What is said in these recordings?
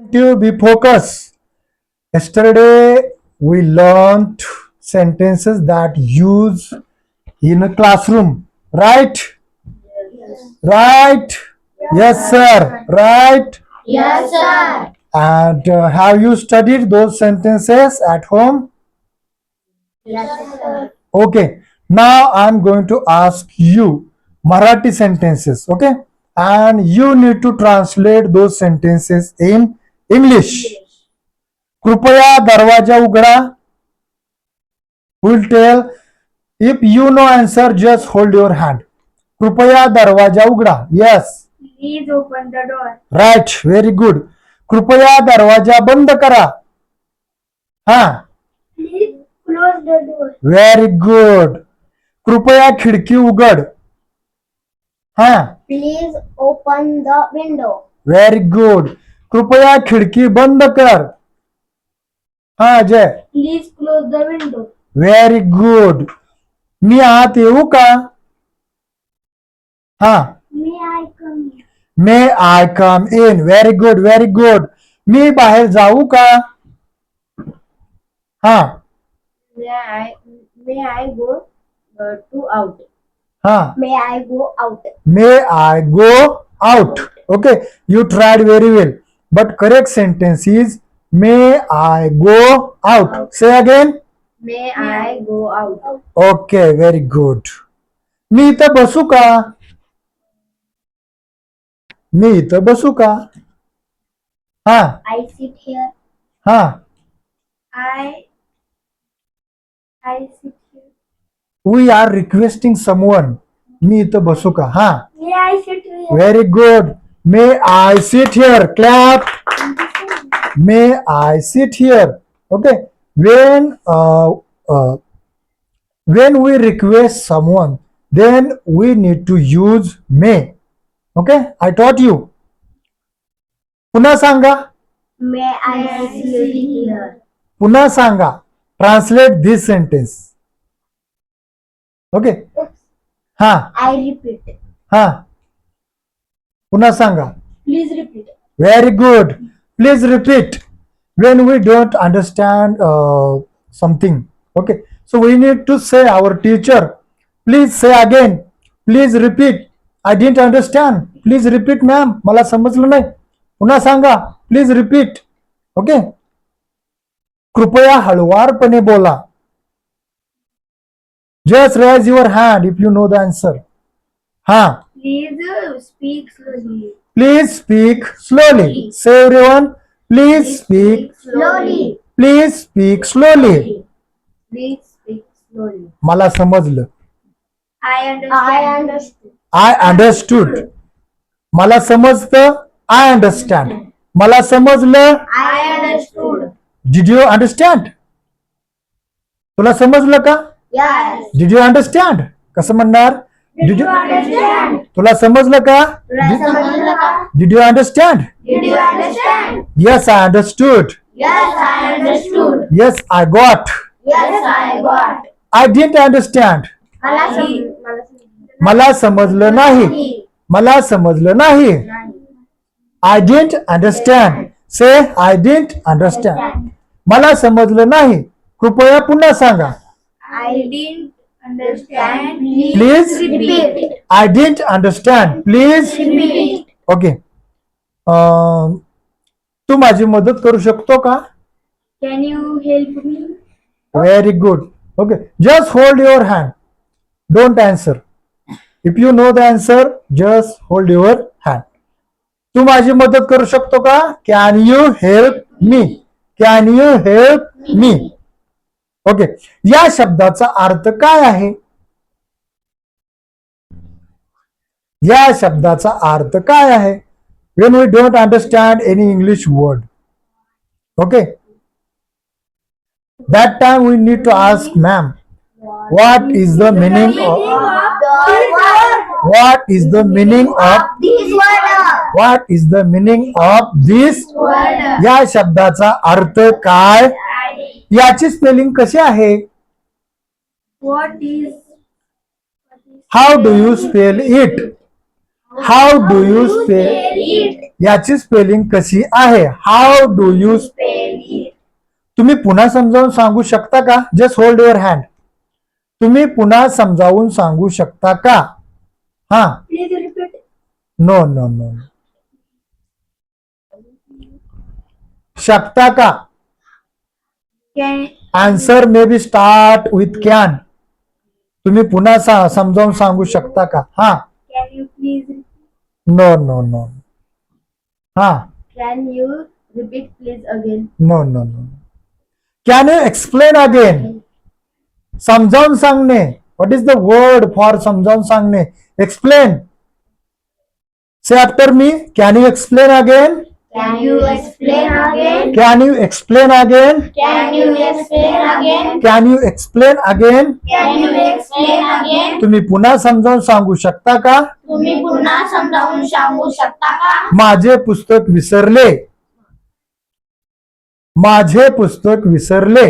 To be focused. Yesterday we learned sentences that use in a classroom. Right? Right? Yes, sir. Right? Yes, sir. And have you studied those sentences at home? Yes, sir. Okay. Now I'm going to ask you Marathi sentences. Okay? And you need to translate those sentences in English. कृपया दरवाजा उघडा. Will tell. If you know answer, just hold your hand. कृपया दरवाजा उघडा. Yes. Please open the door. Right. Very good. कृपया दरवाजा बंद करा. हा. Please close the door. Very good. कृपया खिडकी उघड. हा. Please open the window. Very good. कृपया खिडकी बंद कर. हा Ajay. Please close the window. Very good. मी आत येऊ का. हा. May I come in? May I come in? Very good, very good. मी बाहेर जाऊ का. हा. May I go to out? हा. May I go out? May I go out? Okay, you tried very well. But correct sentence is May I go out? Say again. May I go out? Okay, very good. मी इथं बसू का. मी इथं बसू का. हा. I sit here. हा. I sit here. We are requesting someone. मी इथं बसू का. हा. May I sit here? Very good. May I sit here? Clap. May I sit here? Okay. When we request someone, then we need to use may. Okay. I taught you. पुन्हा सांगा. May I sit here? पुन्हा सांगा. Translate this sentence. Okay. हा. I repeat. हा. पुन्हा सांगा. Please repeat. Very good. Please repeat. When we don't understand something, okay, so we need to say our teacher, please say again. Please repeat. I didn't understand. Please repeat, ma'am. मला समजलं नाही. पुन्हा सांगा. Please repeat. Okay. कृपया हळुवारपणे बोला. Just raise your hand if you know the answer. हा. Please speak slowly. Please speak slowly. Say everyone. Please speak. slowly. Please speak slowly. Please speak slowly. मला समजलं. I understand. I understood. मला समजतं. I understand. मला समजलं. I understood. Did you understand? तुला समजलं का. Yes. Did you understand? कसं म्हणणार. Did you understand? तुला समजलं का. समजलं का? Did you understand? Did you understand? Yes, I understood. Yes, I understood. Yes, I got. Yes, I got. I didn't understand. मला समजलं नाही. मला समजलं नाही. I didn't understand. Say I didn't understand. मला समजलं नाही. कृपया पुन्हा सांगा. I didn't understand. Please repeat. I didn't understand. Please Repeat. okay. तू माझी मदत करू शकतो का. Can you help me? Very good. Okay. Just hold your hand. Don't answer. If you know the answer, just hold your hand. तू माझी मदत करू शकतो का. Can you help me? Can you help me? Okay. या शब्दाचा अर्थ काय आहे. या शब्दाचा अर्थ काय आहे. When we don't understand any English word, okay, that time we need to ask ma'am, what is the meaning of what is the meaning of this word? what is the meaning of this Word. या शब्दाचा अर्थ काय. याची spelling कशी आहे. What is? How do you spell it? How do you spell it? याची spelling कशी आहे? How do you Spell it. तुम्ही पुन्हा समजावून सांगू शकता का? Just hold your hand. तुम्ही पुन्हा समजावून सांगू शकता का? हा. Please repeat. No no no. शकता का? Can answer maybe start with can. तुम्ही पुन्हा समजावून सांगू शकता का? हा. can you please repeat? No no no. हा. Can you repeat please again? No no no. Can you explain again? समजावून सांगणे. What is the word for समजावून सांगणे? Explain. Say after me. Can you explain again? Can you explain again? Can you explain again? Can you explain again? Can you explain again? Can you explain again? तुम्ही पुन्हा समजावून सांगू शकता का? तुम्ही पुन्हा समजावून सांगू शकता का? माझे पुस्तक विसरले. माझे पुस्तक विसरले.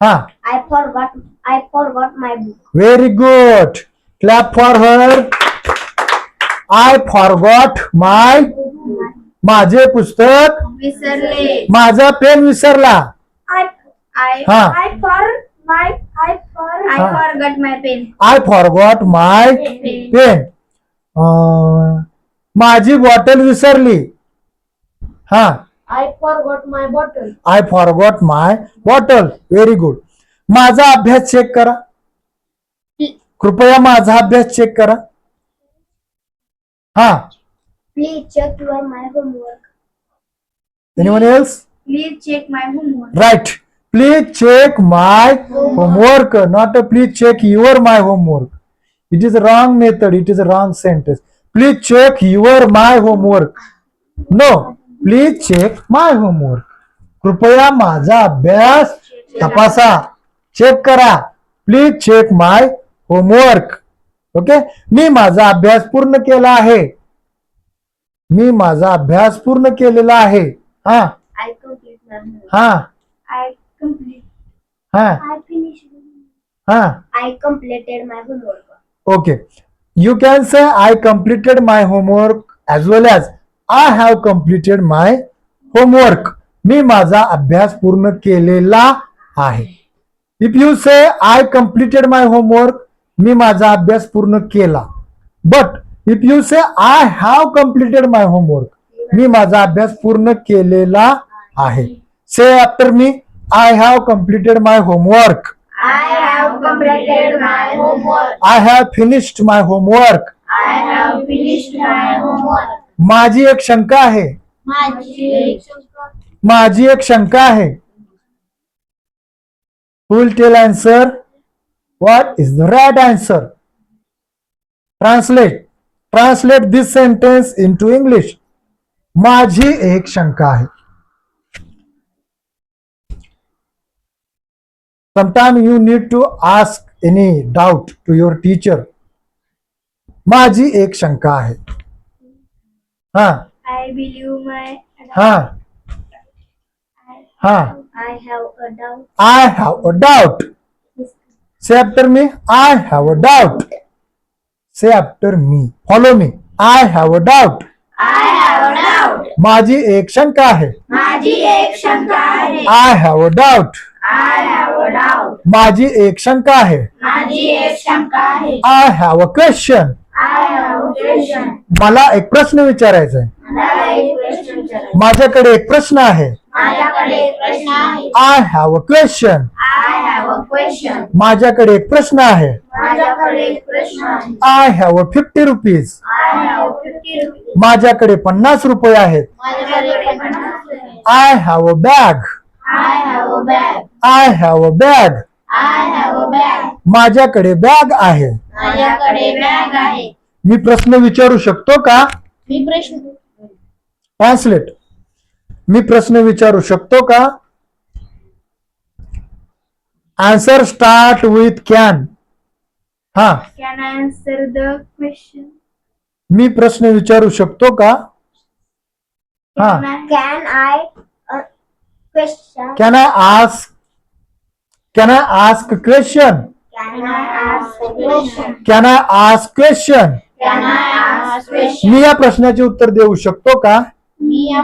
हा. I forgot my book. Very good. Clap for her. I forgot my. माझे पुस्तक विसरले. माझा पेन विसरला. I हाँ. forgot my pen. I forgot my pen. माझी बॉटल विसरली. हा. I forgot my bottle. I forgot my bottle. Very good. माझा अभ्यास चेक करा. कृपया माझा अभ्यास चेक करा. हा. Please check my homework. Anyone else? Please check my homework. Right. Please check my homework. Not please check your my homework. It is a wrong method. It is a wrong sentence. Please check your my homework. No. Please check my homework. कृपया माझा अभ्यास तपासा. Check करा. Please check my homework. Okay. मी माझा अभ्यास पूर्ण केला आहे. मी माझा अभ्यास पूर्ण केलेला आहे. हा. I complete my homework. हा. I complete. हा. I finished. हा. I completed my homework. Okay. You can say I completed my homework as well as I have completed my homework. मी माझा अभ्यास पूर्ण केलेला आहे. If you say I completed my homework, मी माझा अभ्यास पूर्ण केला. But if you say I have completed my homework, मी माझा अभ्यास पूर्ण केलेला आहे. Say after me, I have completed my homework. I have completed my homework. I have finished my homework. I have finished my homework. माझी एक शंका आहे. माझी एक शंका आहे. Who will tell answer? What is the right answer? Translate this sentence into English. माझी एक शंका आहे. Sometimes you need to ask any doubt to your teacher. माझी एक शंका आहे. हा. I believe my. हा. हा. I have a doubt. I have a doubt. Say after me. I have a doubt. Say after me. Follow me. I have a doubt. I have a doubt. माझी एक शंका आहे. माझी एक शंका आहे. I have a doubt. I have a doubt. माझी एक शंका आहे. माझी एक शंका आहे. I have a question. I have a question. मला एक प्रश्न विचारायचा आहे. मला एक प्रश्न विचारायचा. माझ्याकडे एक प्रश्न आहे. माझ्याकडे एक प्रश्न आहे. I have a question. I have a question. माझ्याकडे एक प्रश्न आहे. माझ्याकडे एक प्रश्न आहे. I have a 50 rupees. I have 50 rupees. माझ्याकडे 50 रुपये आहेत. माझ्याकडे 50 रुपये. I have a bag. I have a bag. I have a bag. I have a bag. माझ्याकडे बॅग आहे. माझ्याकडे बॅग आहे. मी प्रश्न विचारू शकतो का? मी प्रश्न. ट्रान्सलेट. मी प्रश्न विचारू शकतो का? Answer start with can. हा. Can I answer the question? मी प्रश्न विचारू शकतो का? हा. Can I question? Can I ask? Can I ask question? Can I ask a question? Can I ask question? Can I ask question? मी या प्रश्नाचे उत्तर देऊ शकतो का? मी या